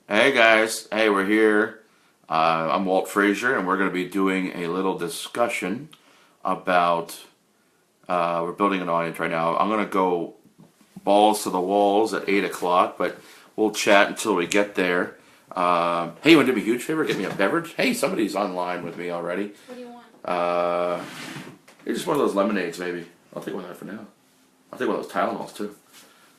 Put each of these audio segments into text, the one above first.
Hey guys, hey, we're here. I'm Walt Frazier, and we're going to be doing a little discussion about. We're building an audience right now. I'm going to go balls to the walls at 8 o'clock, but we'll chat until we get there. Hey, you want to do me a huge favor? Get me a beverage? Hey, somebody's online with me already. What do you want? Here's just one of those lemonades, maybe. I'll take one of that for now. I'll take one of those Tylenols, too.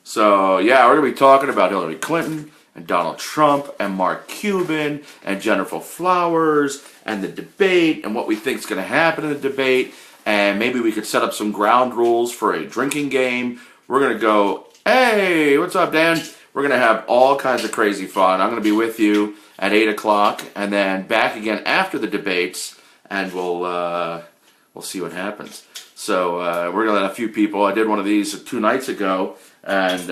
So, yeah, we're going to be talking about Hillary Clinton and Donald Trump and Mark Cuban and Jennifer Flowers and the debate and what we think is going to happen in the debate. And maybe we could set up some ground rules for a drinking game. We're going to go, hey, what's up, Dan? We're going to have all kinds of crazy fun. I'm going to be with you at 8 o'clock and then back again after the debates, and we'll see what happens. So we're going to let a few people. I did one of these 2 nights ago, and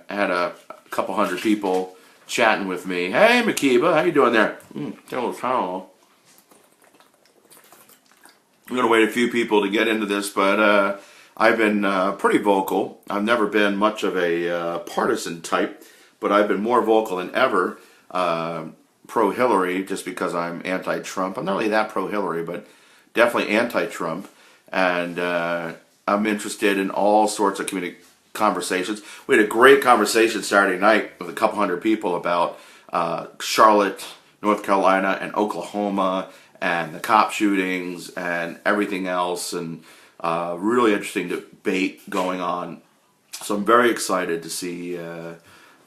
had a couple hundred people chatting with me. Hey, Makiba, how you doing there? Get a little towel. I'm going to wait a few people to get into this, but I've been pretty vocal. I've never been much of a partisan type, but I've been more vocal than ever pro-Hillary just because I'm anti-Trump. I'm not really that pro-Hillary, but definitely anti-Trump. And I'm interested in all sorts of conversations. We had a great conversation Saturday night with a couple hundred people about Charlotte, North Carolina, and Oklahoma, and the cop shootings and everything else, and really interesting debate going on. So I'm very excited to see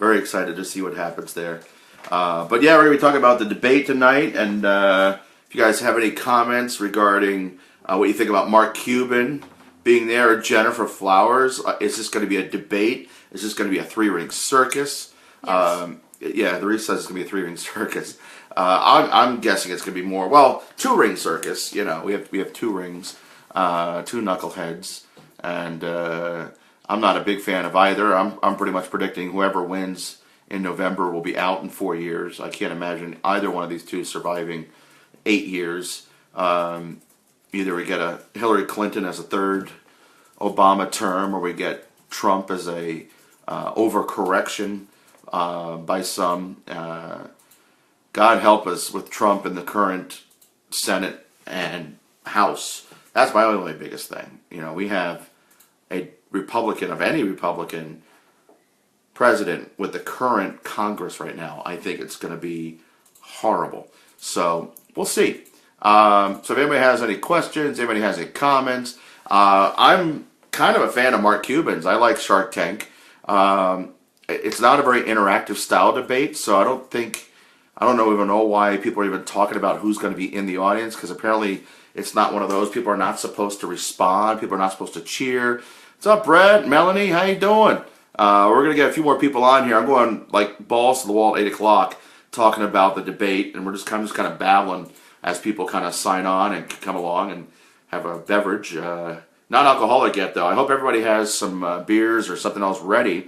what happens there. But yeah, we're going to be talking about the debate tonight, and if you guys have any comments regarding what you think about Mark Cuban being there, or Jennifer Flowers, is this going to be a debate? Is this going to be a 3-ring circus? Yes. Yeah, the Reese says it's going to be a 3-ring circus. I'm guessing it's going to be more, well, 2-ring circus. You know, we have 2 rings, 2 knuckleheads, and I'm not a big fan of either. I'm pretty much predicting whoever wins in November will be out in 4 years. I can't imagine either one of these two surviving 8 years. Either we get a Hillary Clinton as a 3rd Obama term, or we get Trump as a overcorrection by some. God help us with Trump in the current Senate and House. That's my only biggest thing. You know, we have a Republican, of any Republican president with the current Congress right now. I think it's going to be horrible. So we'll see. So if anybody has any questions, anybody has any comments, I'm kind of a fan of Mark Cuban's. I like Shark Tank. It's not a very interactive style debate, so I don't even know why people are even talking about who's going to be in the audience, because apparently it's not one of those. People are not supposed to respond. People are not supposed to cheer. What's up, Brett? Melanie, how you doing? We're going to get a few more people on here. I'm going like balls to the wall at 8 o'clock talking about the debate, and we're just kind of babbling as people kind of sign on and come along and have a beverage. Not alcoholic yet, though. I hope everybody has some beers or something else ready.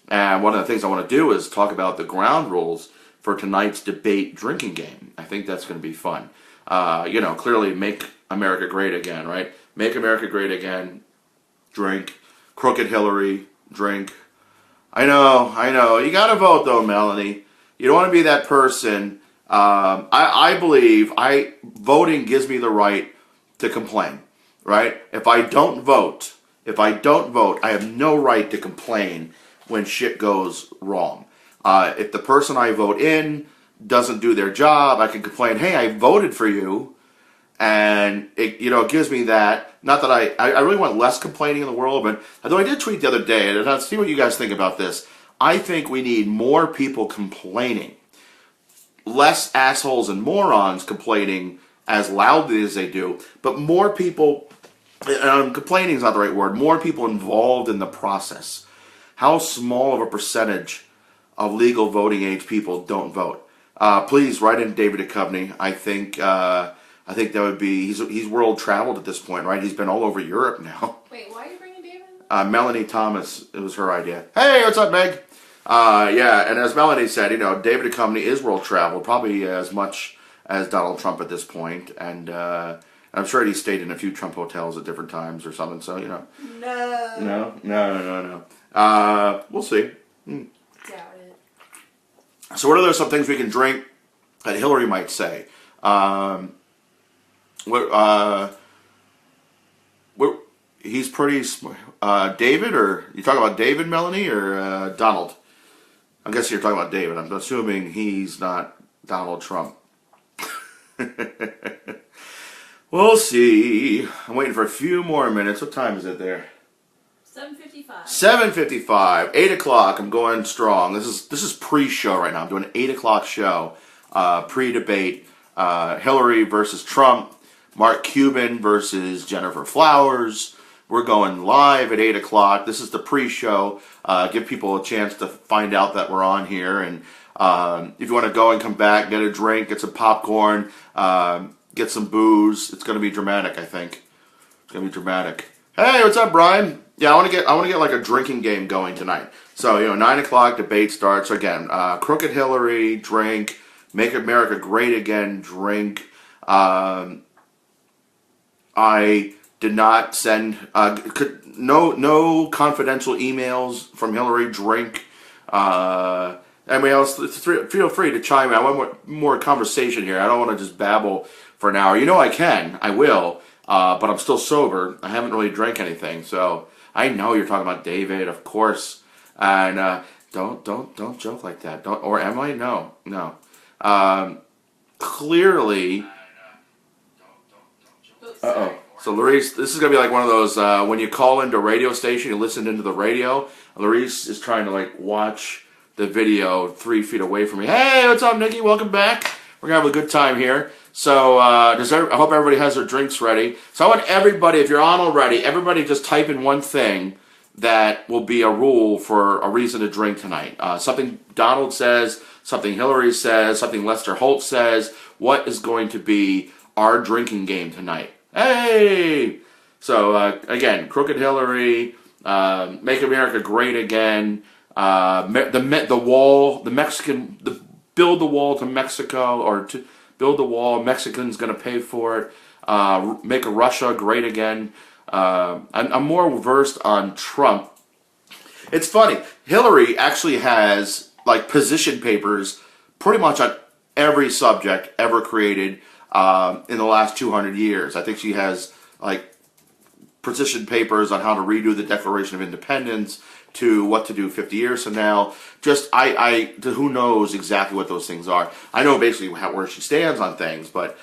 And one of the things I want to do is talk about the ground rules for tonight's debate drinking game. I think that's going to be fun. Clearly make America great again, right? Make America great again. Drink. Crooked Hillary. Drink. I know. You got to vote, though, Melanie. You don't want to be that person. I believe voting gives me the right to complain, right? If I don't vote, I have no right to complain when shit goes wrong. If the person I vote in doesn't do their job, I can complain, hey, I voted for you, and it gives me that. Not that I really want less complaining in the world, but although I did tweet the other day, and I'll see what you guys think about this. I think we need more people complaining. Less assholes and morons complaining as loudly as they do, but more people, complaining is not the right word, more people involved in the process. How small of a percentage of legal voting age people don't vote? Please write in David Duchovny. I think that would be, he's world traveled at this point, right? He's been all over Europe now. Wait, why are you bringing David? Melanie Thomas, it was her idea. Hey, what's up, Meg? Yeah, and as Melanie said, David Duchovny is world traveled, probably as much as Donald Trump at this point, and I'm sure he stayed in a few Trump hotels at different times or something. So No. No. We'll see. Doubt it. So what are some things we can drink that Hillary might say? What he's pretty smart. David, or you talking about David, Melanie, or Donald? I guess you're talking about David. I'm assuming he's not Donald Trump. We'll see. I'm waiting for a few more minutes. What time is it there? 7:55. 7:55. 8 o'clock. I'm going strong. This is pre-show right now. I'm doing an 8 o'clock show. Pre-debate. Hillary versus Trump. Mark Cuban versus Jennifer Flowers. We're going live at 8 o'clock. This is the pre-show. Give people a chance to find out that we're on here. And if you want to go and come back, get a drink, get some popcorn, get some booze. It's going to be dramatic, I think. It's going to be dramatic. Hey, what's up, Brian? Yeah, I want to get like a drinking game going tonight. So, 9 o'clock, debate starts. Again, Crooked Hillary, drink. Make America Great Again, drink. I did not send no confidential emails from Hillary. Drink. Anybody else? Feel free to chime in. I want more conversation here. I don't want to just babble for an hour. I can. I will. But I'm still sober. I haven't really drank anything, so I know you're talking about David, of course. And don't joke like that. Don't. Or am I? No. Clearly. Uh-oh. So Larice, this is going to be like one of those, when you call into a radio station, you listen into the radio, Larice is trying to watch the video 3 feet away from me. Hey, what's up, Nikki? Welcome back. We're going to have a good time here. So I hope everybody has their drinks ready. So I want everybody, if you're on already, everybody just type in one thing that will be a rule for a reason to drink tonight. Something Donald says, something Hillary says, something Lester Holt says. What is going to be our drinking game tonight? Hey! So, again, Crooked Hillary, Make America Great Again, the wall, build the wall to Mexico, or to build the wall, Mexicans going to pay for it, make Russia great again. I'm more versed on Trump. It's funny, Hillary actually has, position papers pretty much on every subject ever created in the last 200 years. I think she has position papers on how to redo the Declaration of Independence, to what to do 50 years from now. Just who knows exactly what those things are. I know basically where she stands on things, but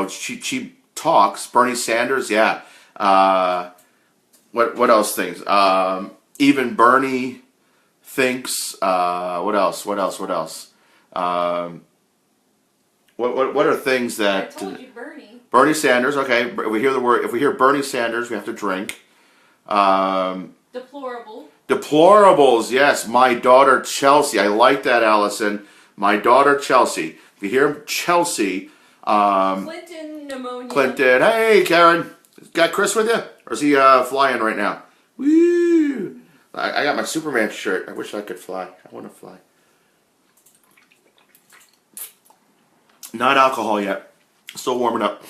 she talks. Bernie Sanders, yeah. What else things? Even Bernie thinks. What else? What are things that? I told you, Bernie. Bernie Sanders. Okay, if we hear the word, if we hear Bernie Sanders, we have to drink. Deplorable. Deplorables. Yes, my daughter Chelsea. I like that, Allison. My daughter Chelsea. If you hear Chelsea. Clinton pneumonia. Clinton. Hey, Karen. Got Chris with you, or is he flying right now? Woo! I got my Superman shirt. I wish I could fly. I want to fly. Not alcohol yet. Still warming up.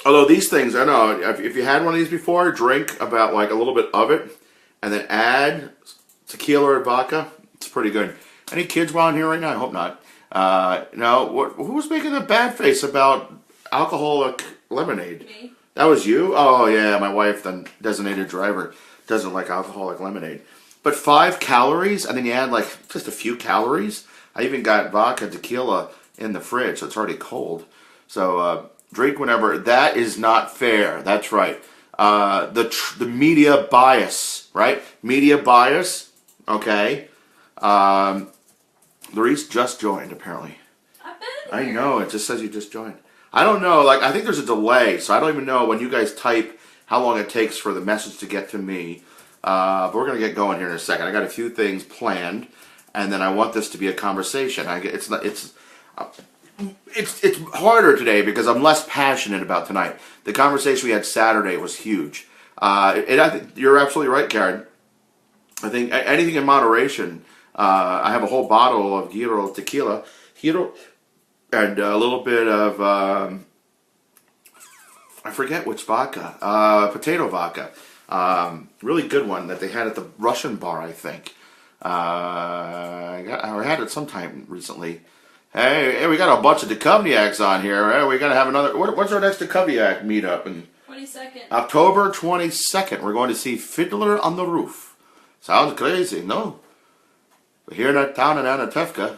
Although these things, I don't know, if you had one of these before, drink about a little bit of it, and then add tequila or vodka. It's pretty good. Any kids around here right now? I hope not. No, who was making a bad face about alcoholic lemonade? Me. That was you? Oh, yeah, my wife, the designated driver, doesn't like alcoholic lemonade. But 5 calories, and then you add just a few calories. I even got vodka, tequila in the fridge, so it's already cold. So drink whenever. That is not fair. That's right. The media bias, right? Media bias. Okay. Larice just joined, apparently. I've been here. I know. It just says you just joined. I don't know. I think there's a delay, so I don't even know when you guys type how long it takes for the message to get to me. But we're gonna get going here in a second. I got a few things planned, and then I want this to be a conversation. It's harder today because I'm less passionate about tonight. The conversation we had Saturday was huge. I think you're absolutely right, Karen. I think anything in moderation. I have a whole bottle of Hero tequila, and a little bit of I forget which vodka, potato vodka. Really good one that they had at the Russian bar, I think. I had it sometime recently. Hey, we got a bunch of Duchovniaks on here. Hey, we got to have another. What's our next Duchovniak meetup? And 22nd. October 22nd, we're going to see Fiddler on the Roof. Sounds crazy, no? But here in our town in Anatevka,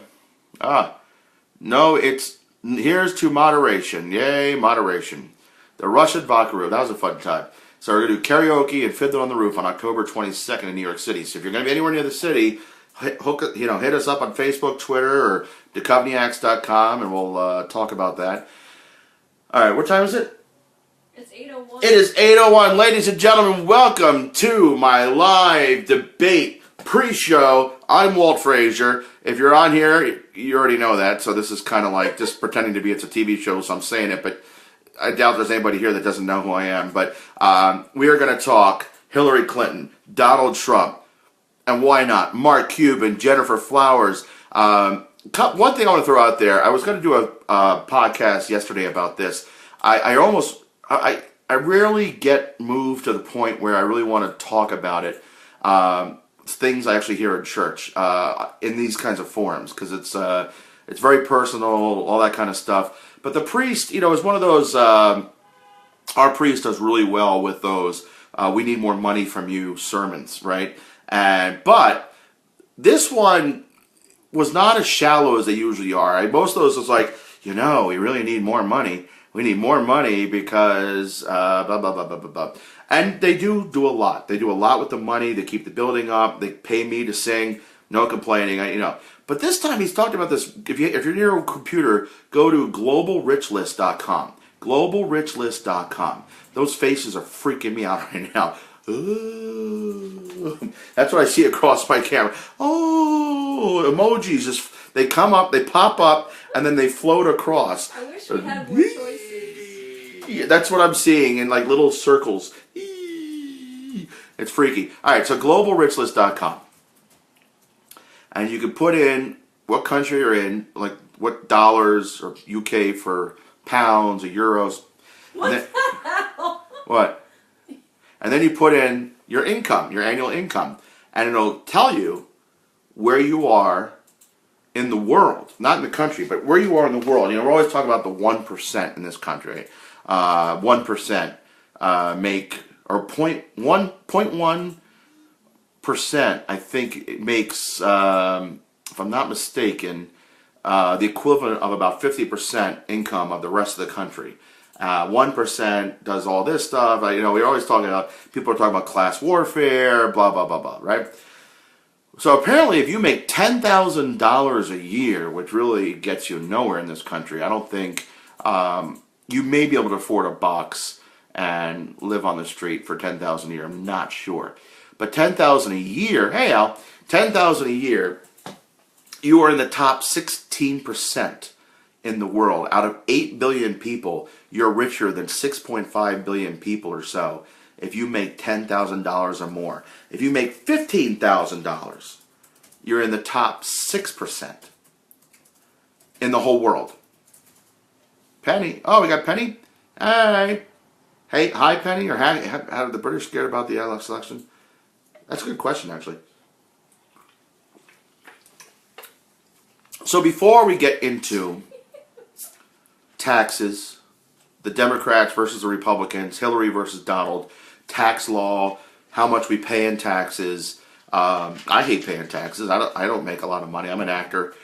no, here's to moderation. Yay, moderation. The Russian Vakaru, that was a fun time. So we're going to do karaoke and Fiddler on the Roof on October 22nd in New York City. So if you're going to be anywhere near the city, hit us up on Facebook, Twitter, or duchovniaks.com, and we'll talk about that. All right, what time is it? It's 8:01. It is 8:01. Ladies and gentlemen, welcome to my live debate pre-show. I'm Walt Frazier. If you're on here, you already know that, so this is kind of like just pretending to be it's a TV show, so I'm saying it, but I doubt there's anybody here that doesn't know who I am. But we are going to talk Hillary Clinton, Donald Trump, and why not Mark Cuban, Jennifer Flowers. One thing I want to throw out there, I was going to do a podcast yesterday about this. I rarely get moved to the point where I really want to talk about it. Things I actually hear in church in these kinds of forums, because it's very personal, all that kind of stuff. But the priest, is one of those. Our priest does really well with those. We need more money from you sermons, right? But this one was not as shallow as they usually are. Most of those was like, we really need more money. We need more money because blah, blah, blah, blah, blah, blah. And they do a lot. They do a lot with the money. They keep the building up. They pay me to sing. No complaining, But this time he's talked about this. If you're near a computer, go to globalrichlist.com. Globalrichlist.com. Those faces are freaking me out right now. Ooh. That's what I see across my camera. Oh, emojis they come up, they pop up, and then they float across. I wish we had more choices. Yeah, that's what I'm seeing in like little circles. It's freaky. All right, so globalrichlist.com. And you can put in what country you're in, like what dollars or UK for pounds or euros. What then, the hell? What? And then you put in your income, your annual income. And it'll tell you where you are in the world. Not in the country, but where you are in the world. We're always talking about the 1% in this country. 1% make, or 0.1%, I think it makes, if I'm not mistaken, the equivalent of about 50% income of the rest of the country. 1% does all this stuff. We're always talking about, people are talking about class warfare, blah, blah, blah, blah, right? So apparently if you make $10,000 a year, which really gets you nowhere in this country, I don't think, you may be able to afford a box and live on the street for $10,000 a year. I'm not sure. But $10,000 a year, hey Al, $10,000 a year, you are in the top 16% in the world. Out of 8 billion people, you're richer than 6.5 billion people or so if you make $10,000 or more. If you make $15,000, you're in the top 6% in the whole world. Penny. Oh, we got Penny. Hey. Hey, hi, Penny. Or how did the British scared about the election? That's a good question, actually. So before we get into taxes, the Democrats versus the Republicans, Hillary versus Donald, tax law, how much we pay in taxes. I hate paying taxes. I don't make a lot of money. I'm an actor.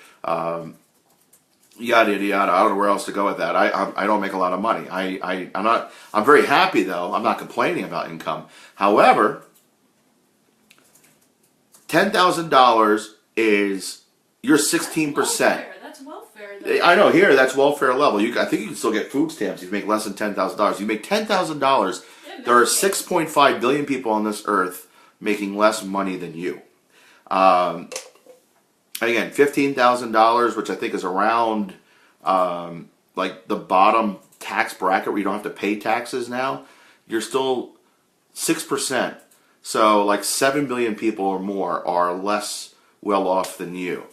Yada yada. I don't know where else to go with that. I don't make a lot of money. I'm very happy though. I'm not complaining about income. However, $10,000 is you're 16%. That's welfare. Though. I know here that's welfare level. I think you can still get food stamps if you make less than $10,000. You make $10,000. There are 6.5 billion people on this earth making less money than you. Again, $15,000, which I think is around like the bottom tax bracket where you don't have to pay taxes now. You're still 6%. So like 7 billion people or more are less well off than you.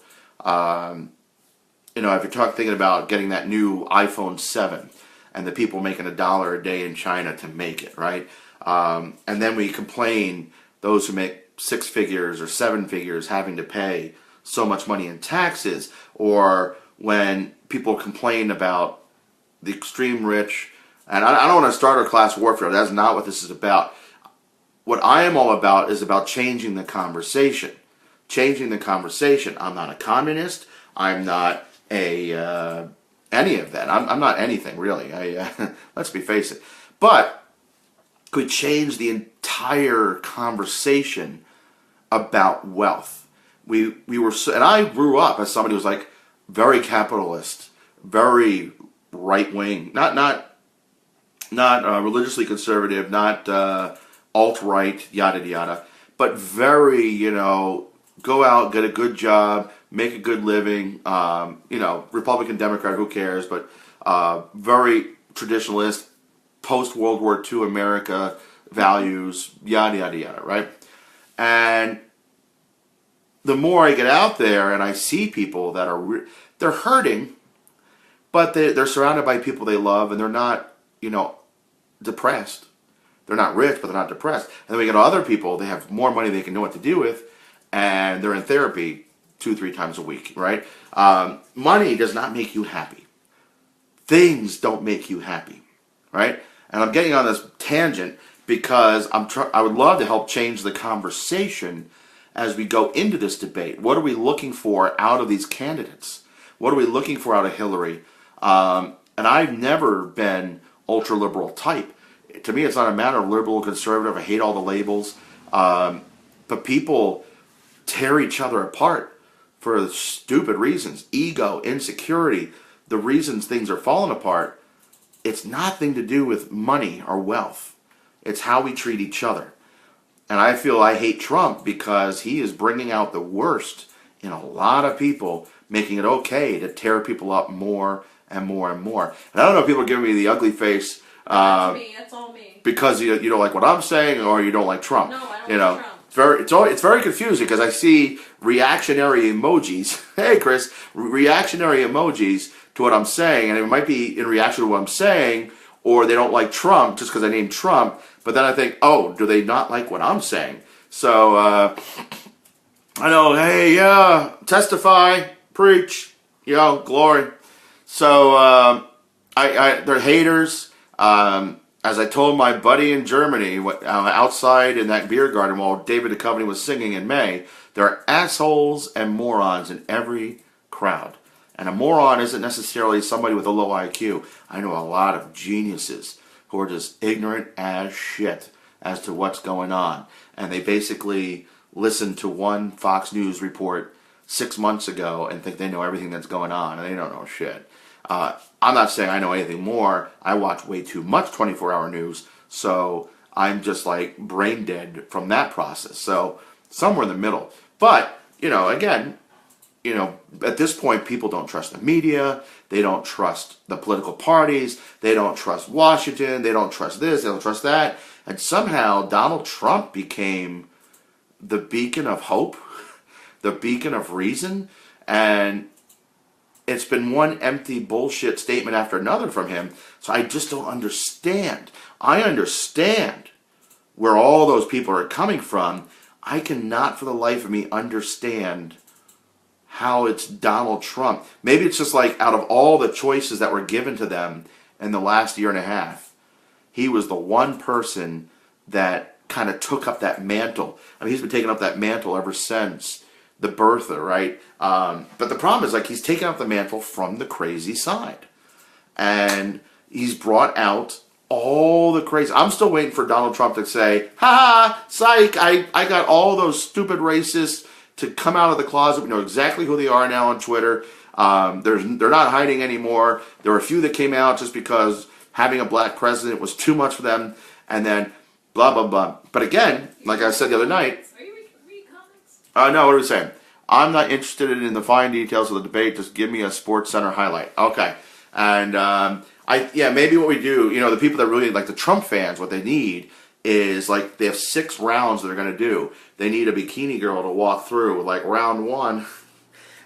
If you're thinking about getting that new iPhone 7 and the people making $1 a day in China to make it, right? And then we complain, those who make 6 figures or 7 figures having to pay so much money in taxes, or when people complain about the extreme rich. And I don't want to start a class warfare. That's not what this is about. What I am all about is about changing the conversation. Changing the conversation. I'm not a communist. I'm not a any of that. I'm not anything really. Let's be face it. But could change the entire conversation about wealth. We were, and I grew up as somebody who was like very capitalist, very right wing, not religiously conservative, not alt right, yada yada, but very, go out, get a good job, make a good living. Republican, Democrat, who cares? But very traditionalist, post World War II America values, yada yada yada, right? And the more I get out there and I see people that are they're hurting, but they're surrounded by people they love, and they're not, depressed. They're not rich, but they're not depressed. And then we get other people, they have more money they can know what to do with, and they're in therapy 2-3 times a week, right? Money does not make you happy. Things don't make you happy, right? And I'm getting on this tangent because I would love to help change the conversation as we go into this debate. What are we looking for out of these candidates? What are we looking for out of Hillary? And I've never been ultra-liberal type. To me, it's not a matter of liberal or conservative. I hate all the labels. But people tear each other apart for stupid reasons. Ego, insecurity, the reasons things are falling apart. It's nothing to do with money or wealth. It's how we treat each other. And I feel I hate Trump because he is bringing out the worst in a lot of people, making it okay to tear people up more and more and more. And I don't know if people are giving me the ugly face. That's me. That's all me. Because you don't like what I'm saying, or you don't like Trump. No, I don't like It's Trump. it's very confusing because I see reactionary emojis. Hey, Chris, reactionary emojis to what I'm saying, and it might be in reaction to what I'm saying, or they don't like Trump just because I named Trump. But then I think, oh, do they not like what I'm saying? So I know, hey, yeah, testify, preach, glory. So they're haters. As I told my buddy in Germany, outside in that beer garden while David Duchovny was singing in May, there are assholes and morons in every crowd. And a moron isn't necessarily somebody with a low IQ. I know a lot of geniuses who are just ignorant as shit as to what's going on. And they basically listen to one Fox News report 6 months ago and think they know everything that's going on, and they don't know shit. I'm not saying I know anything more. I watch way too much 24-hour news, so I'm just like brain dead from that process. So somewhere in the middle. But, again, at this point, people don't trust the media. They don't trust the political parties. They don't trust Washington. They don't trust this. They don't trust that. And somehow Donald Trump became the beacon of hope, the beacon of reason, and it's been one empty bullshit statement after another from him. So I just don't understand. I understand where all those people are coming from. I cannot for the life of me understand how it's Donald Trump. Maybe it's just like out of all the choices that were given to them in the last year and a half, he was the one person that kind of took up that mantle. I mean, he's been taking up that mantle ever since the birther, right? But the problem is, like, he's taken up the mantle from the crazy side. And he's brought out all the crazy. I'm still waiting for Donald Trump to say, ha, psych, I got all those stupid racists to come out of the closet. We know exactly who they are now on Twitter. They're not hiding anymore. There were a few that came out just because having a black president was too much for them. And then blah, blah, blah. But again, like I said the other night, Are you reading comics? no, what are we saying? I'm not interested in the fine details of the debate. Just give me a Sports Center highlight. Okay. And maybe what we do, the people that really like the Trump fans, what they need is like they have 6 rounds they're going to do. They need a bikini girl to walk through like round 1,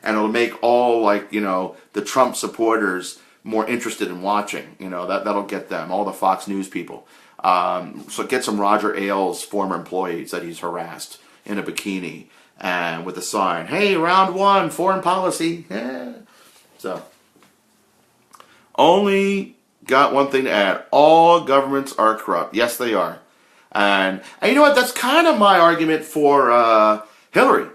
and it'll make all the Trump supporters more interested in watching. That'll get them, all the Fox News people. So get some Roger Ailes former employees that he's harassed. in a bikini and with a sign, "Hey, round one, foreign policy." Yeah. So, only got one thing to add. All governments are corrupt. Yes, they are. And you know what? That's kind of my argument for Hillary.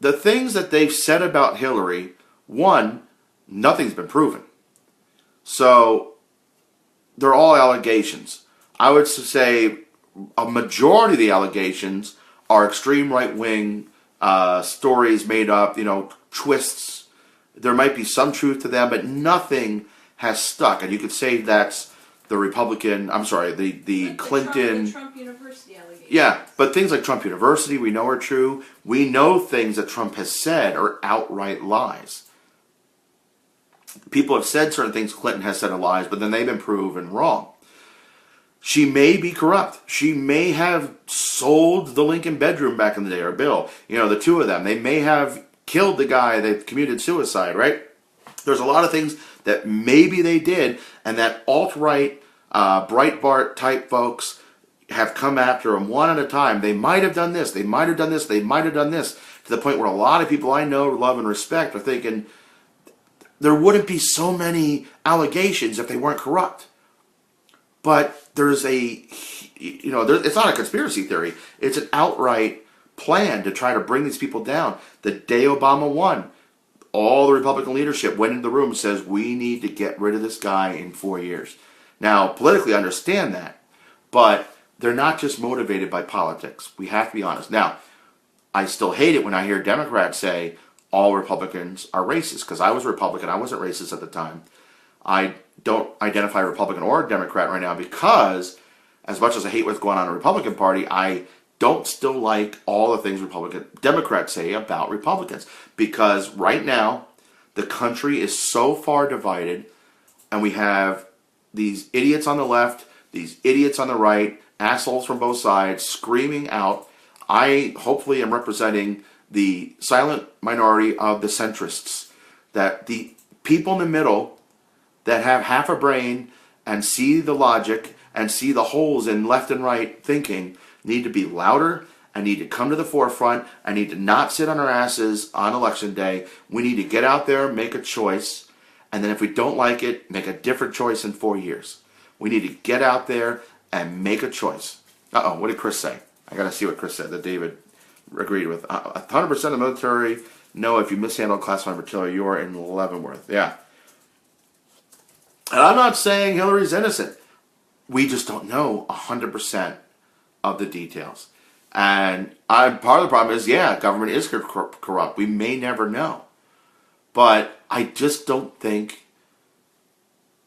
The things that they've said about Hillary, one, nothing's been proven. So, they're all allegations. I would say a majority of the allegations are extreme right-wing stories made up, twists. There might be some truth to them, but nothing has stuck. And you could say that's the Republican, the Clinton. The Trump University allegations. Yeah, but things like Trump University we know are true. We know things that Trump has said are outright lies. People have said certain things Clinton has said are lies, but then they've been proven wrong. She may be corrupt. She may have sold the Lincoln bedroom back in the day, or Bill. The two of them. They may have killed the guy that committed suicide, right? There's a lot of things that maybe they did, and that alt-right, Breitbart type folks have come after them one at a time. They might have done this, they might have done this, they might have done this, to the point where a lot of people I know, love, and respect are thinking there wouldn't be so many allegations if they weren't corrupt. But there's it's not a conspiracy theory. It's an outright plan to try to bring these people down. The day Obama won, all the Republican leadership went into the room and says, we need to get rid of this guy in 4 years. Now, politically, I understand that, but they're not just motivated by politics. We have to be honest. Now, I still hate it when I hear Democrats say all Republicans are racist, because I was a Republican. I wasn't racist at the time. I don't identify Republican or Democrat right now because, as much as I hate what's going on in the Republican Party, I don't still like all the things Democrats say about Republicans. Because right now, the country is so far divided, and we have these idiots on the left, these idiots on the right, assholes from both sides, screaming out. I hopefully am representing the silent minority of the centrists, that the people in the middle that have half a brain and see the logic and see the holes in left and right thinking need to be louder and need to come to the forefront and need to not sit on our asses on election day. We need to get out there, make a choice, and then if we don't like it, make a different choice in 4 years. We need to get out there and make a choice. What did Chris say? I got to see what Chris said that David agreed with. 100% of the military know if you mishandle classified material, you are in Leavenworth. Yeah. And I'm not saying Hillary's innocent. We just don't know 100% of the details. And part of the problem is, government is corrupt. We may never know. But I just don't think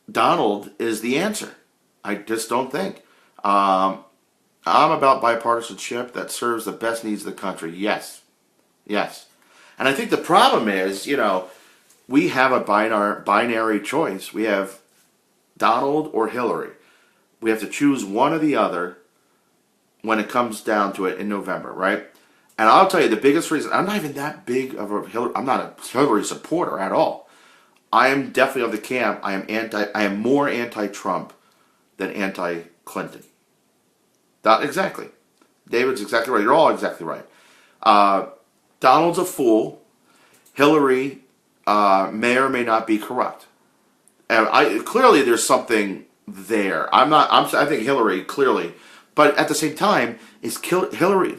Donald is the answer. I just don't think. I'm about bipartisanship that serves the best needs of the country. Yes. And I think the problem is, we have a binary choice. We have Donald or Hillary. We have to choose one or the other when it comes down to it in November, right? And I'll tell you the biggest reason, I'm not even that big of a Hillary, I'm not a Hillary supporter at all. I am definitely of the camp, I am more anti-Trump than anti-Clinton. Exactly. David's exactly right. You're all exactly right. Donald's a fool. Hillary may or may not be corrupt. And clearly there's something there. I think Hillary clearly, but at the same time, is Hillary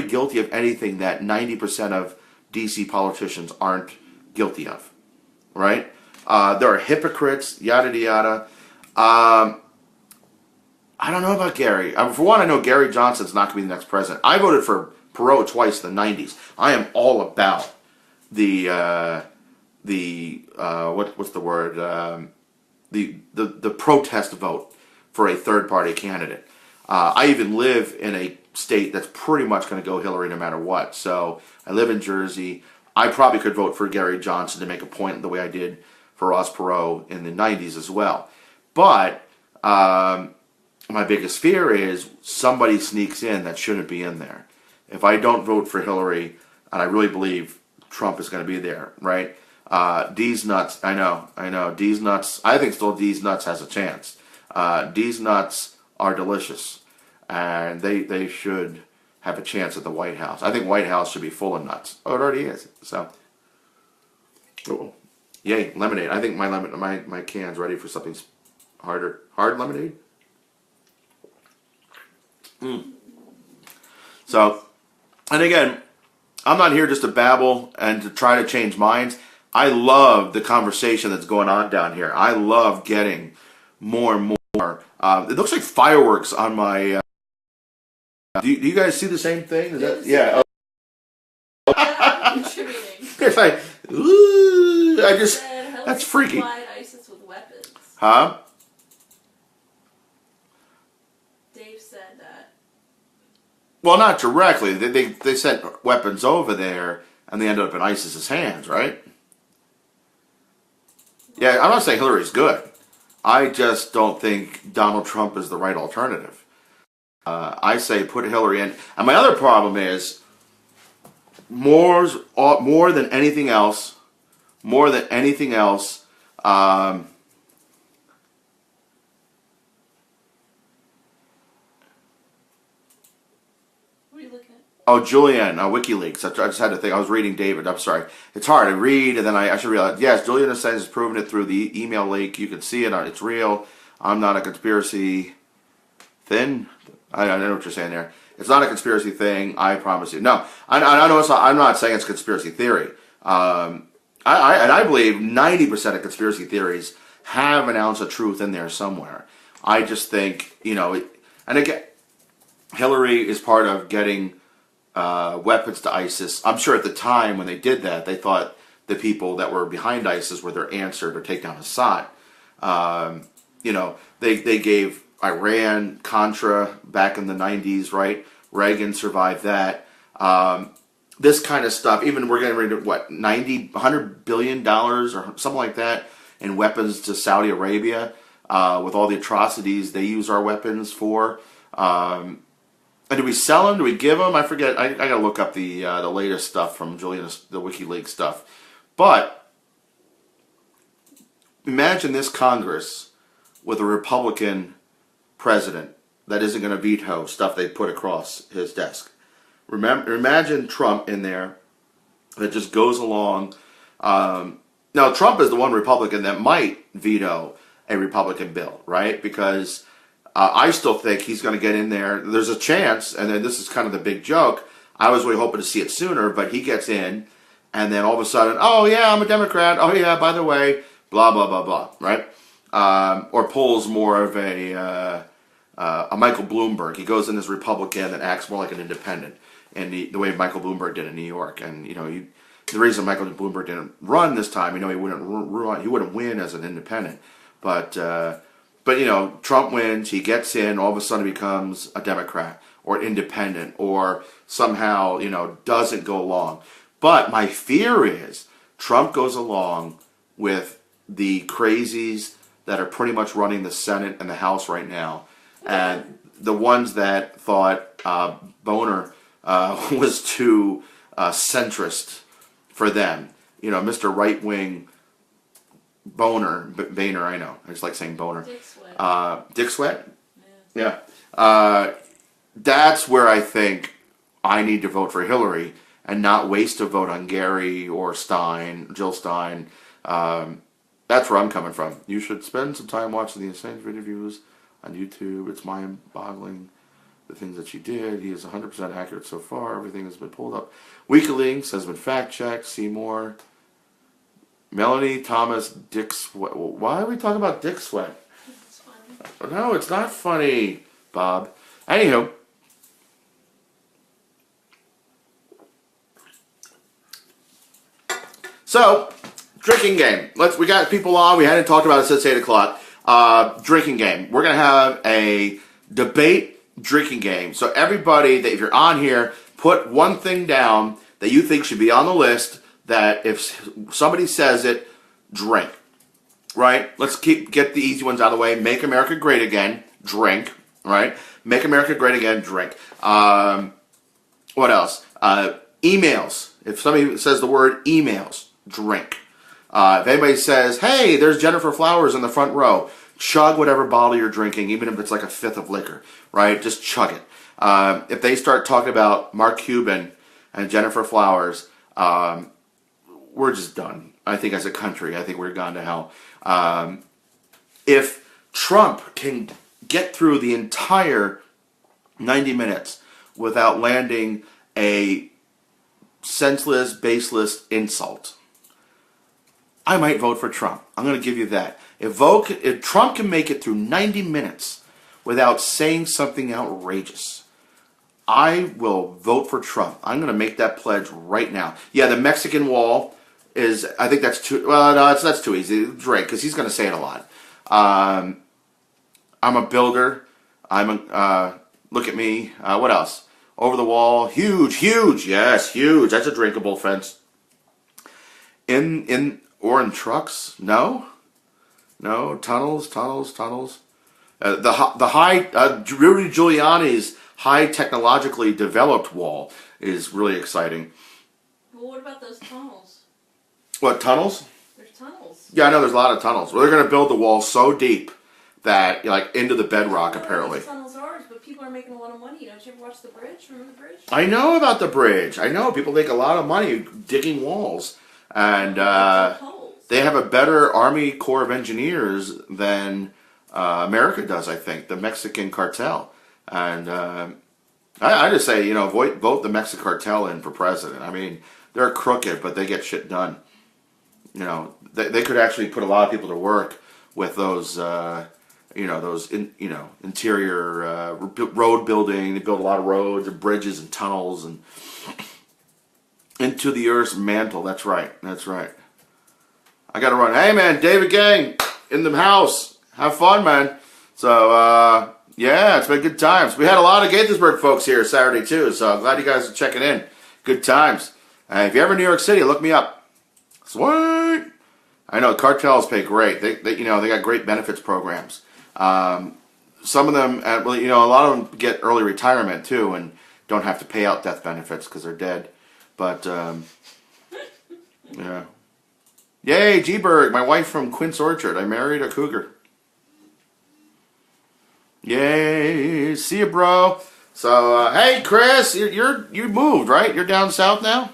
guilty of anything that 90% of DC politicians aren't guilty of? Right? There are hypocrites, yada yada. I don't know about Gary. For one, I know Gary Johnson's not going to be the next president. I voted for Perot twice in the 90s. I am all about the what's the word? The protest vote for a third party candidate. I even live in a state that's pretty much going to go Hillary no matter what. So I live in Jersey. I probably could vote for Gary Johnson to make a point the way I did for Ross Perot in the 90s as well. But my biggest fear is somebody sneaks in that shouldn't be in there. If I don't vote for Hillary, and I really believe Trump is going to be there, right? D's nuts, I know. D's nuts, I think still D's nuts has a chance. D's nuts are delicious, and they should have a chance at the White House. I think White House should be full of nuts. Oh, it already is. So, oh, yay, lemonade. I think my can's ready for something harder. Hard lemonade? So, and again, I'm not here just to babble and to try to change minds. I love the conversation that's going on down here. I love getting more and more. It looks like fireworks on my... do you guys see the same thing? Is that, yeah. I'm contributing. It's like, ooh, that's freaky. Supplied ISIS with weapons. Huh? Dave said that. Well, not directly. They sent weapons over there, and they ended up in ISIS's hands, right? Yeah, I'm not saying Hillary's good. I just don't think Donald Trump is the right alternative. I say put Hillary in. And my other problem is, more than anything else, what are you looking at? Oh, Julian, WikiLeaks. I just had to think. I was reading David. I'm sorry. It's hard. I read, and then I should realize, yes, Julian Assange has proven it through the email leak. You can see it. It's real. I'm not a conspiracy thing. I know what you're saying there. It's not a conspiracy thing. I promise you. No, I know it's not, I'm not saying it's conspiracy theory. I believe 90% of conspiracy theories have an ounce of truth in there somewhere. I just think, and again, Hillary is part of getting weapons to ISIS. I'm sure at the time when they did that, they thought the people that were behind ISIS were their answer to take down Assad. They gave Iran Contra back in the 90s, right? Reagan survived that. This kind of stuff, even we're getting ready to, $100 billion or something like that in weapons to Saudi Arabia with all the atrocities they use our weapons for. And do we sell them? Do we give them? I forget. I got to look up the latest stuff from Julian, the WikiLeaks stuff. But imagine this Congress with a Republican president that isn't going to veto stuff they put across his desk. Imagine Trump in there that just goes along. Now, Trump is the one Republican that might veto a Republican bill, right? Because I still think he's going to get in there. There's a chance, and then this is kind of the big joke. I was really hoping to see it sooner, but he gets in, and then all of a sudden, oh yeah, I'm a Democrat. Oh yeah, by the way, blah blah blah blah, right? Or pulls more of a Michael Bloomberg. He goes in as Republican and acts more like an independent, and the way Michael Bloomberg did in New York. And the reason Michael Bloomberg didn't run this time, he wouldn't win as an independent, but Trump wins, he gets in, all of a sudden becomes a Democrat or independent or somehow, doesn't go along. But my fear is Trump goes along with the crazies that are pretty much running the Senate and the House right now. And the ones that thought Boehner was too centrist for them. Mr. Right-wing Boehner, I know. I just like saying Boehner. Dick Sweat. Dick Sweat? Yeah. That's where I think I need to vote for Hillary and not waste a vote on Gary or Jill Stein. That's where I'm coming from. You should spend some time watching the Assange interviews on YouTube. It's mind-boggling, the things that she did. He is 100% accurate so far. Everything has been pulled up. WikiLeaks has been fact-checked. See more. Melanie Thomas, Dick Sweat. Why are we talking about Dick Sweat? It's funny. No, it's not funny, Bob. Anywho. So, drinking game. We got people on. We hadn't talked about it since 8 o'clock. Drinking game. We're going to have a debate drinking game. So everybody, if you're on here, put one thing down that you think should be on the list that if somebody says it, drink. Right? Let's get the easy ones out of the way. Make America Great Again. Drink. Right? Make America Great Again. Drink. What else? Emails. If somebody says the word emails, drink. If anybody says, hey, there's Jennifer Flowers in the front row, chug whatever bottle you're drinking, even if it's like a fifth of liquor, right? Just chug it. If they start talking about Mark Cuban and Jennifer Flowers, we're just done. I think as a country, I think we're gone to hell. If Trump can get through the entire 90 minutes without landing a senseless, baseless insult, I might vote for Trump. I'm going to give you that. If Trump can make it through 90 minutes without saying something outrageous, I will vote for Trump. I'm going to make that pledge right now. Yeah, the Mexican wall is, I think that's too, well, no, that's too easy. Drake, because he's going to say it a lot. I'm a builder. Look at me. What else? Over the wall. Huge. Yes, huge. That's a drinkable fence. Or in trucks? No. Tunnels. The high, Rudy Giuliani's high technologically developed wall is really exciting. Well, what about those tunnels? What, tunnels? There's tunnels. Yeah, I know there's a lot of tunnels. Well, they're going to build the wall so deep that, like, into the bedrock, apparently. Tunnels are, but people are making a lot of money. Don't you ever watch The Bridge? Remember The Bridge? I know about the bridge. I know people make a lot of money digging walls, and they have a better Army Corps of Engineers than America does. I think the Mexican cartel, and I just say, vote the Mexican cartel in for president. I mean, they're crooked, but they get shit done. They could actually put a lot of people to work with those. Interior road building. They build a lot of roads and bridges and tunnels and into the Earth's mantle. That's right. I got to run. Hey, man, David Gang in the house. Have fun, man. So, yeah, it's been good times. We had a lot of Gaithersburg folks here Saturday, too, so I'm glad you guys are checking in. Good times. If you're ever in New York City, look me up. Sweet. I know cartels pay great. They got great benefits programs. Some of them, a lot of them get early retirement too, and don't have to pay out death benefits because they're dead. But yeah, yay, G-Berg, my wife from Quince Orchard. I married a cougar. Yay, see you, bro. So hey, Chris, you moved, right? You're down south now.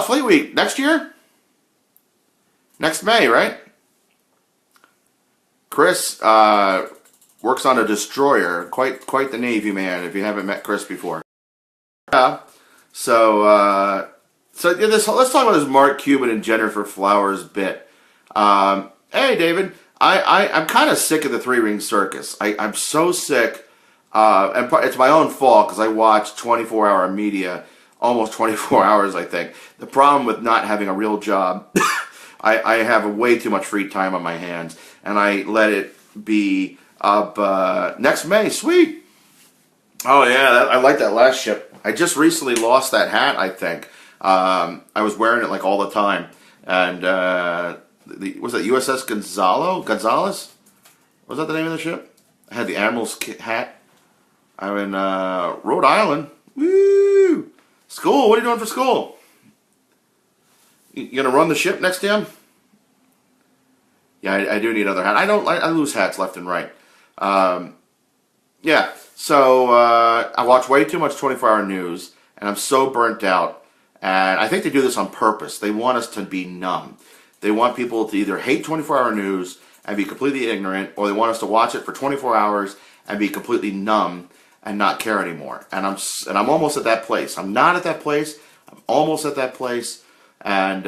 Fleet Week next year. Next May, right? Chris works on a destroyer. Quite the Navy man. If you haven't met Chris before. Yeah. So let's talk about this Mark Cuban and Jennifer Flowers bit. Hey, David. I'm kind of sick of the three-ring circus. I'm so sick, and it's my own fault because I watch 24-hour media, almost 24 hours, I think. The problem with not having a real job. I have way too much free time on my hands, and I let it be up next May. Sweet. Oh, yeah, I like that last ship. I just recently lost that hat, I think. I was wearing it like all the time. And was it USS Gonzales? Was that the name of the ship? I had the Admiral's hat. I'm in Rhode Island. Woo! School, what are you doing for school? You gonna run the ship next time? Yeah, I do need another hat. I lose hats left and right. Yeah, so I watch way too much 24-hour news, and I'm so burnt out. And I think they do this on purpose. They want us to be numb. They want people to either hate 24-hour news and be completely ignorant, or they want us to watch it for 24 hours and be completely numb and not care anymore. And I'm almost at that place. I'm not at that place. I'm almost at that place. And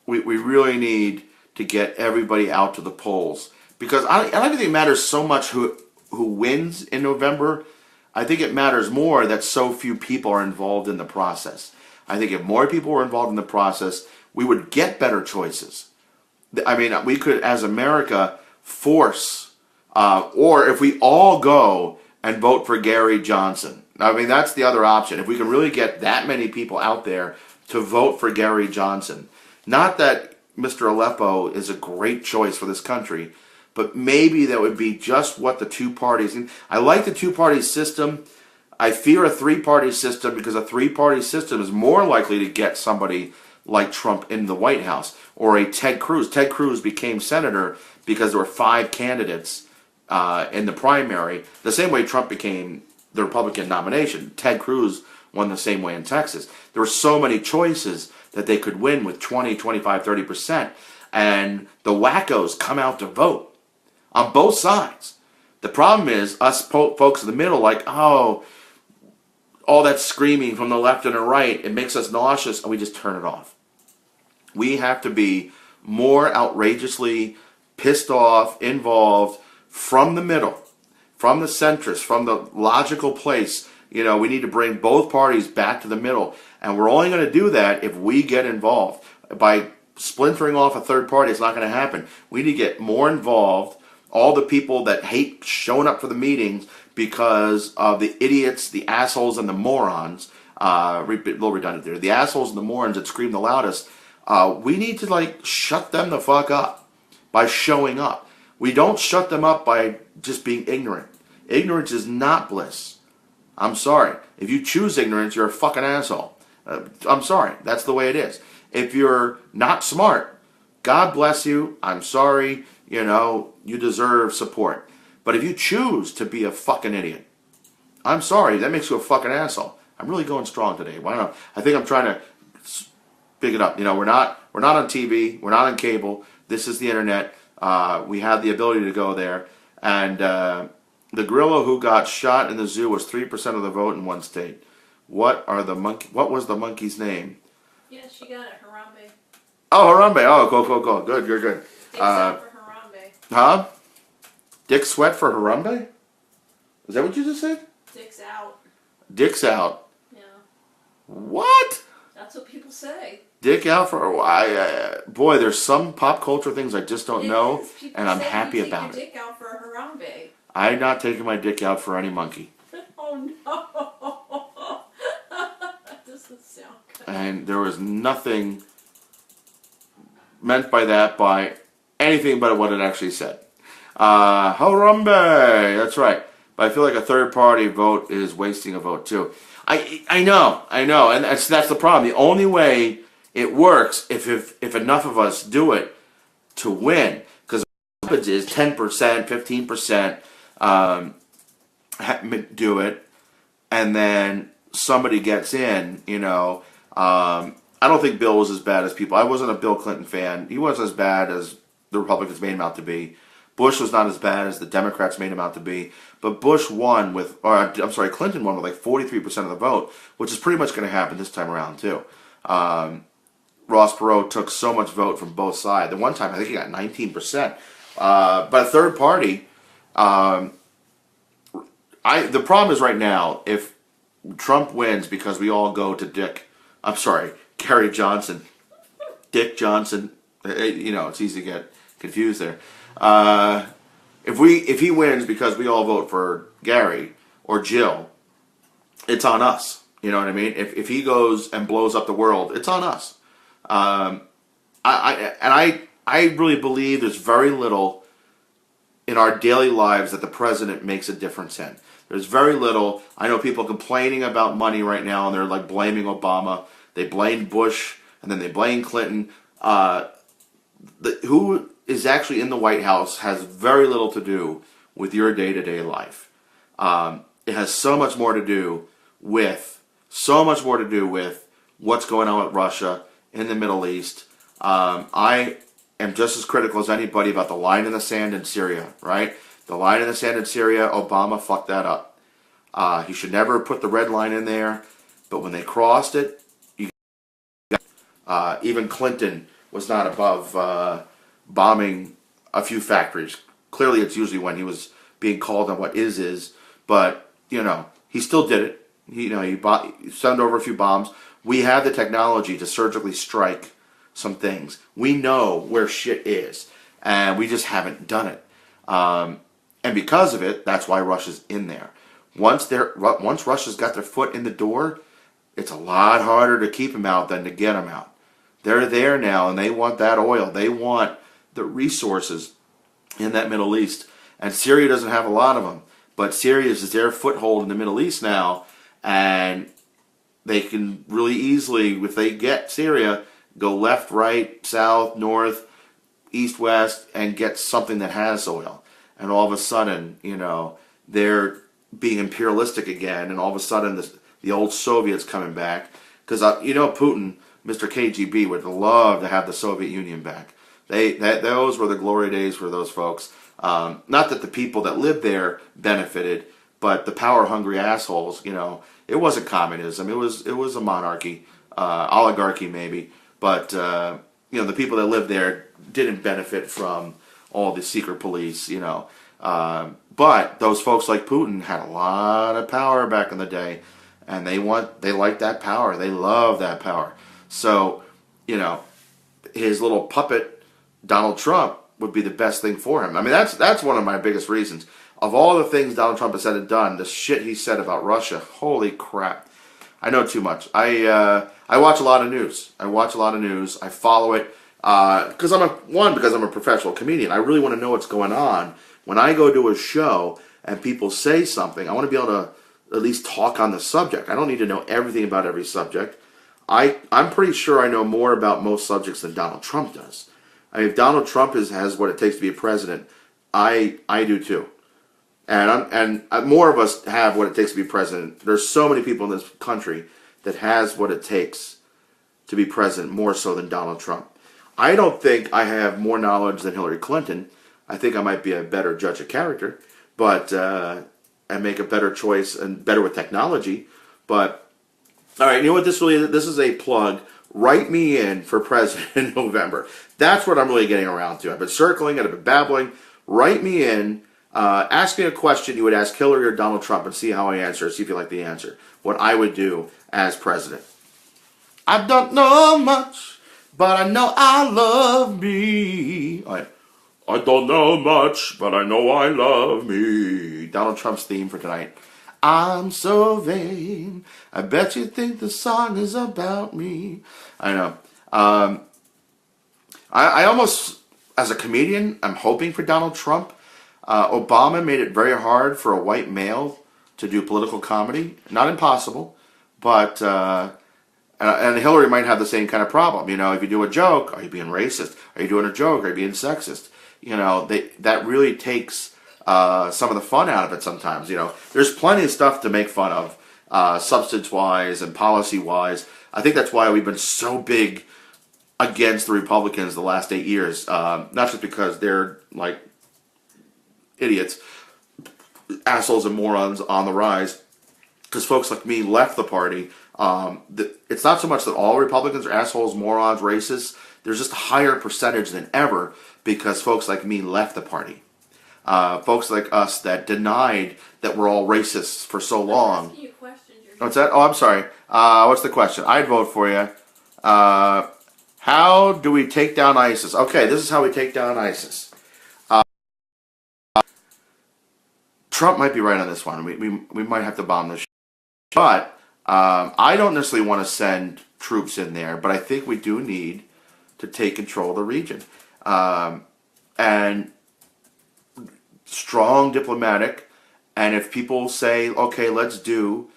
we really need to get everybody out to the polls, because I don't even think it matters so much who wins in November. I think it matters more that so few people are involved in the process. I think if more people were involved in the process, we would get better choices. I mean, we could, as America, force, or if we all go and vote for Gary Johnson. I mean, that's the other option. If we can really get that many people out there to vote for Gary Johnson. Not that Mr. Aleppo is a great choice for this country, but maybe that would be just what the two parties... I like the two-party system. I fear a three-party system because a three-party system is more likely to get somebody like Trump in the White House, or a Ted Cruz. Ted Cruz became senator because there were 5 candidates in the primary, the same way Trump became the Republican nomination. Ted Cruz won the same way in Texas. There were so many choices that they could win with 20, 25, 30%. And the wackos come out to vote on both sides. The problem is us folks in the middle, like, oh, all that screaming from the left and the right, it makes us nauseous, and we just turn it off. We have to be more outrageously pissed off, involved, from the middle, from the centrist, from the logical place. You know, we need to bring both parties back to the middle. And we're only going to do that if we get involved. By splintering off a third party, it's not going to happen. We need to get more involved. All the people that hate showing up for the meetings because of the idiots, the assholes, and the morons, a little redundant there, the assholes and the morons that scream the loudest, we need to, like, shut them the fuck up by showing up. We don't shut them up by just being ignorant. Ignorance is not bliss. I'm sorry. If you choose ignorance, you're a fucking asshole. I'm sorry. That's the way it is. If you're not smart, God bless you. I'm sorry. You know, you deserve support. But if you choose to be a fucking idiot, I'm sorry. That makes you a fucking asshole. I'm really going strong today. Why not? I think I'm trying to big it up. You know, we're not on TV. We're not on cable. This is the internet. We have the ability to go there. And the gorilla who got shot in the zoo was 3% of the vote in one state. What was the monkey's name? Yeah, she got it. Harambe. Oh, Harambe. Oh, cool. Good. Dicks out for Harambe. Huh? Dick Sweat for Harambe? Is that what you just said? Dicks out. Dick's out. Yeah. What? That's what people say. Dick out for boy. There's some pop culture things I just don't know, and I'm happy about it. Dick out for Harambe. I'm not taking my dick out for any monkey. Oh no! That doesn't sound good. And there was nothing meant by that by anything but what it actually said. Harambe. That's right. But I feel like a third party vote is wasting a vote too. I know, and that's the problem. The only way it works if enough of us do it to win, because what happens is 10%, 15% do it, and then somebody gets in. You know, I don't think Bill was as bad as people. I wasn't a Bill Clinton fan. He wasn't as bad as the Republicans made him out to be. Bush was not as bad as the Democrats made him out to be. But Bush won Clinton won with like 43% of the vote, which is pretty much going to happen this time around too. Ross Perot took so much vote from both sides. The one time I think he got 19%. But a third party, the problem is right now, if Trump wins because we all go to Gary Johnson, Dick Johnson, you know, it's easy to get confused there. If he wins because we all vote for Gary or Jill, it's on us. You know what I mean? If he goes and blows up the world, it's on us. I really believe there's very little in our daily lives that the president makes a difference in. There's very little. I know people complaining about money right now, and they're like blaming Obama. They blame Bush, and then they blame Clinton. Who is actually in the White House has very little to do with your day-to-day life. It has so much more to do with what's going on with Russia in the Middle East. I am just as critical as anybody about the line in the sand in Syria, right? The line in the sand in Syria, Obama fucked that up. He should never have put the red line in there, but when they crossed it, even Clinton was not above bombing a few factories. Clearly, it's usually when he was being called on what is, but you know, he still did it. He sent over a few bombs. We have the technology to surgically strike some things. We know where shit is, and we just haven't done it. And because of it, that's why Russia's in there. Once Russia's got their foot in the door, it's a lot harder to keep them out than to get them out. They're there now, and they want that oil. They want the resources in that Middle East. And Syria doesn't have a lot of them. But Syria is their foothold in the Middle East now. And they can really easily, if they get Syria, go left, right, south, north, east, west, and get something that has oil. And all of a sudden, they're being imperialistic again, and all of a sudden the old Soviets coming back. Because, Putin, Mr. KGB, would love to have the Soviet Union back. Those were the glory days for those folks. Not that the people that lived there benefited, but the power-hungry assholes, it wasn't communism. It was a monarchy, oligarchy maybe. But, the people that lived there didn't benefit from all the secret police, But those folks like Putin had a lot of power back in the day, and they like that power. They love that power. So, his little puppet, Donald Trump, would be the best thing for him. I mean, that's one of my biggest reasons. Of all the things Donald Trump has said and done, the shit he said about Russia, holy crap. I know too much. I watch a lot of news. I follow it because I'm a professional comedian. I really want to know what's going on. When I go to a show and people say something, I want to be able to at least talk on the subject. I don't need to know everything about every subject. I'm pretty sure I know more about most subjects than Donald Trump does. I mean, if Donald Trump has what it takes to be a president, I do too. And more of us have what it takes to be president. There's so many people in this country that has what it takes to be president, more so than Donald Trump. I don't think I have more knowledge than Hillary Clinton. I think I might be a better judge of character, but and make a better choice and better with technology. But all right, you know what? This is a plug. Write me in for president in November. That's what I'm really getting around to. I've been circling it. I've been babbling. Write me in. Ask me a question you would ask Hillary or Donald Trump and see how I answer. See if you like the answer. What I would do as president. I don't know much, but I know I love me. I don't know much, but I know I love me. Donald Trump's theme for tonight. I'm so vain. I bet you think the song is about me. I know. I almost, as a comedian, I'm hoping for Donald Trump. Obama made it very hard for a white male to do political comedy. Not impossible, but and Hillary might have the same kind of problem. If you do a joke, are you being racist? Are you doing a joke? Are you being sexist? That really takes some of the fun out of it sometimes. There's plenty of stuff to make fun of, substance-wise and policy-wise. I think that's why we've been so big against the Republicans the last 8 years. Not just because they're like idiots, assholes and morons on the rise, because folks like me left the party. It's not so much that all Republicans are assholes, morons, racists. There's just a higher percentage than ever because folks like me left the party. Folks like us that denied that we're all racists for so long. Asking you questions, What's that? Oh, I'm sorry. What's the question? I'd vote for you. How do we take down ISIS? Okay, this is how we take down ISIS. Trump might be right on this one. We might have to bomb this. But I don't necessarily want to send troops in there, but I think we do need to take control of the region. And strong diplomatic, and if people say, okay, let's do...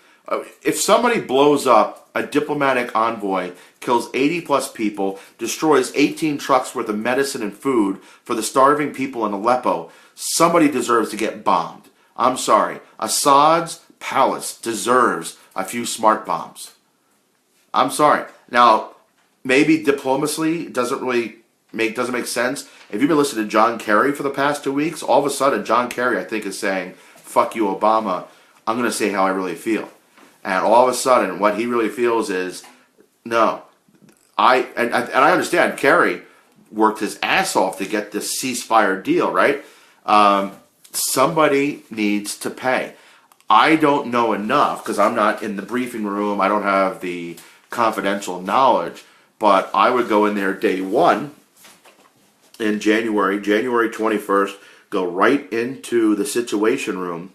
if somebody blows up a diplomatic envoy, kills 80 plus people, destroys 18 trucks worth of medicine and food for the starving people in Aleppo, somebody deserves to get bombed. I'm sorry. Assad's palace deserves a few smart bombs. I'm sorry. Now, maybe diplomacy doesn't make sense. If you've been listening to John Kerry for the past 2 weeks, all of a sudden John Kerry, I think, is saying, fuck you, Obama. I'm going to say how I really feel. And all of a sudden, what he really feels is, no. And I understand Kerry worked his ass off to get this ceasefire deal, right? Somebody needs to pay. I don't know enough because I'm not in the briefing room. I don't have the confidential knowledge. But I would go in there day one in January 21st, go right into the situation room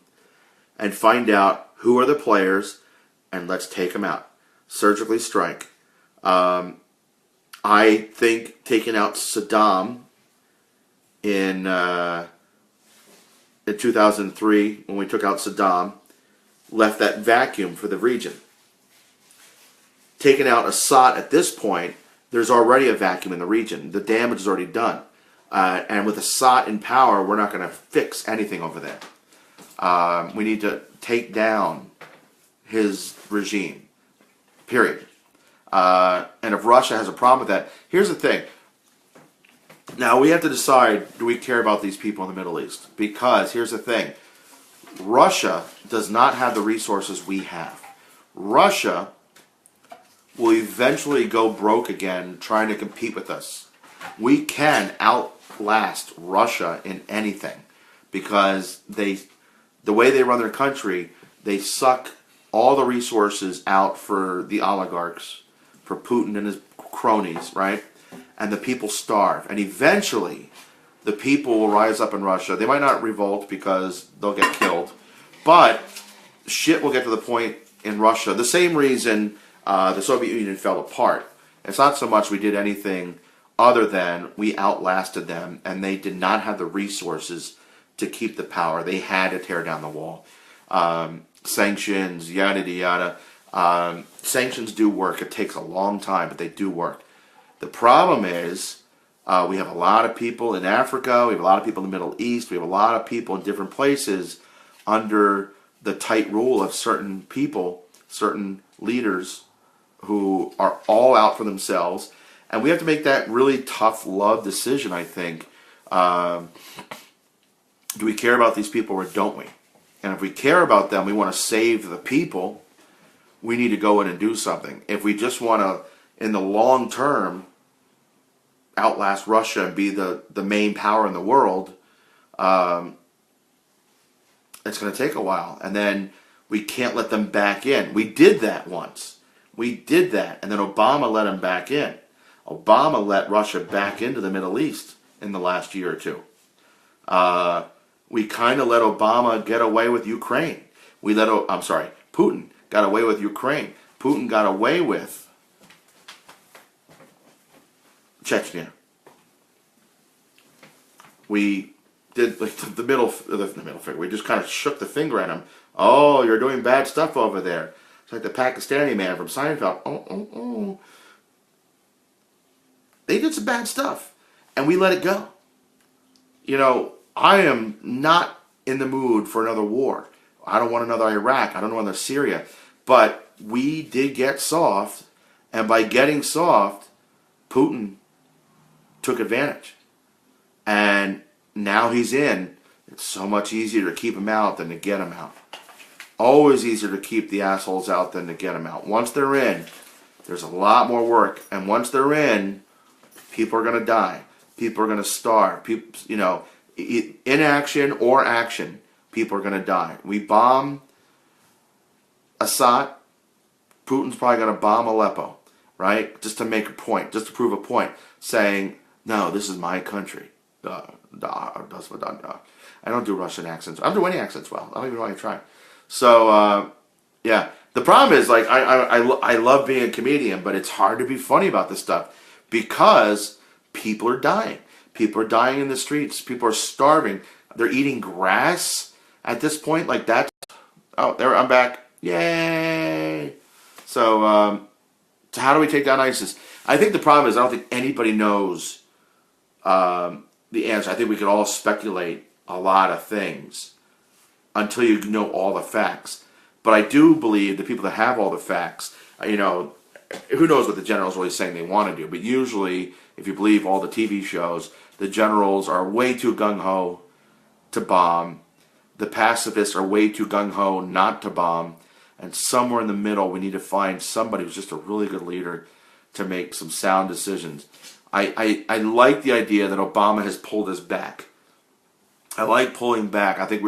and find out who are the players and let's take them out. Surgically strike. I think taking out Saddam in 2003, when we took out Saddam, left that vacuum for the region. Taking out Assad at this point there's already a vacuum in the region. The damage is already done. And with Assad in power, we're not going to fix anything over there. We need to take down his regime, period. And if Russia has a problem with that, here's the thing. Now, we have to decide, do we care about these people in the Middle East? Because here's the thing. Russia does not have the resources we have. Russia will eventually go broke again trying to compete with us. We can outlast Russia in anything because the way they run their country, they suck all the resources out for the oligarchs, for Putin and his cronies, right? And the people starve. And eventually, the people will rise up in Russia. They might not revolt because they'll get killed, but shit will get to the point in Russia. The same reason the Soviet Union fell apart. It's not so much we did anything other than we outlasted them, and they did not have the resources to keep the power. They had to tear down the wall. Sanctions, yada yada. Sanctions do work. It takes a long time, but they do work. The problem is we have a lot of people in Africa, we have a lot of people in the Middle East, we have a lot of people in different places under the tight rule of certain people, certain leaders who are all out for themselves. And we have to make that really tough love decision, I think. Do we care about these people or don't we? And if we care about them, we want to save the people, we need to go in and do something. If we just want to, in the long term, outlast Russia and be the main power in the world, it's going to take a while. And then we can't let them back in. We did that once. We did that. And then Obama let them back in. Obama let Russia back into the Middle East in the last year or two. We kind of let Obama get away with Ukraine. Putin got away with Ukraine. Putin got away with Chechnya. We did like the middle finger. We just kind of shook the finger at him. Oh, you're doing bad stuff over there. It's like the Pakistani man from Seinfeld. Oh. They did some bad stuff, and we let it go. You know, I am not in the mood for another war. I don't want another Iraq. I don't want another Syria. But we did get soft, and by getting soft, Putin took advantage. And now he's in. It's so much easier to keep him out than to get him out. Always easier to keep the assholes out than to get them out. Once they're in, there's a lot more work. And once they're in, people are going to die. People are going to starve. People, you know, inaction or action, people are going to die. We bomb Assad, Putin's probably going to bomb Aleppo, right? Just to make a point, just to prove a point, saying, no, this is my country. I don't do Russian accents. I don't do any accents well. I don't even know how to try. So, yeah. The problem is, like, I love being a comedian, but it's hard to be funny about this stuff because people are dying. People are dying in the streets. People are starving. They're eating grass at this point. Like, that's... Oh, there, I'm back. Yay! So how do we take down ISIS? I think the problem is I don't think anybody knows the answer. I think we could all speculate a lot of things until you know all the facts. But I do believe the people that have all the facts, you know, who knows what the generals are really saying they want to do. But usually, if you believe all the TV shows, the generals are way too gung-ho to bomb. The pacifists are way too gung-ho not to bomb. And somewhere in the middle, we need to find somebody who's just a really good leader to make some sound decisions. I like the idea that Obama has pulled us back. I like pulling back. I think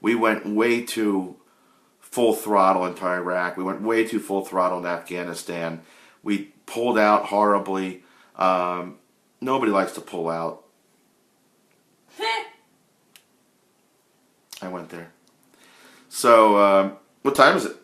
we went way too full throttle into Iraq. We went way too full throttle in Afghanistan. We pulled out horribly. Nobody likes to pull out. I went there. So, what time is it?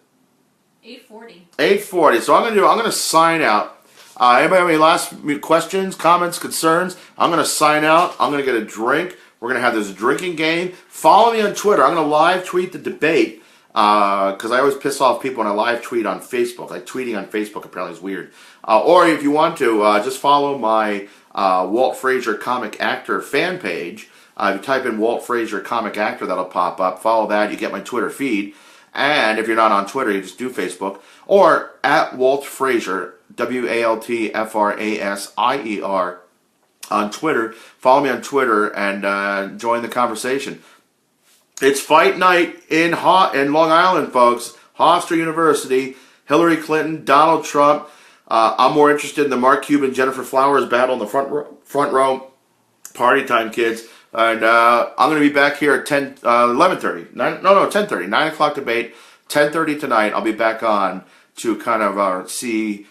8:40. 8:40. So I'm gonna sign out. Anybody have any last questions, comments, concerns? I'm gonna sign out. I'm gonna get a drink. We're gonna have this drinking game. Follow me on Twitter. I'm gonna live tweet the debate. because I always piss off people when I live tweet on Facebook. Like tweeting on Facebook apparently is weird. Or if you want to, just follow my Walt Frazier comic actor fan page. If you type in Walt Frazier comic actor, that'll pop up. Follow that, you get my Twitter feed. And if you're not on Twitter, you just do Facebook. Or at Walt Frazier, WaltFrasier on Twitter. Follow me on Twitter and join the conversation. It's fight night in Long Island, folks. Hofstra University, Hillary Clinton, Donald Trump. I'm more interested in the Mark Cuban, Jennifer Flowers battle in the front row. Party time, kids. And I'm going to be back here at 10:30. 9 o'clock debate. 10:30 tonight. I'll be back on to kind of see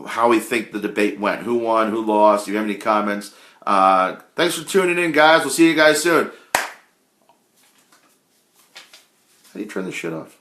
how we think the debate went. Who won, who lost. Do you have any comments? Thanks for tuning in, guys. We'll see you guys soon. How do you turn this shit off?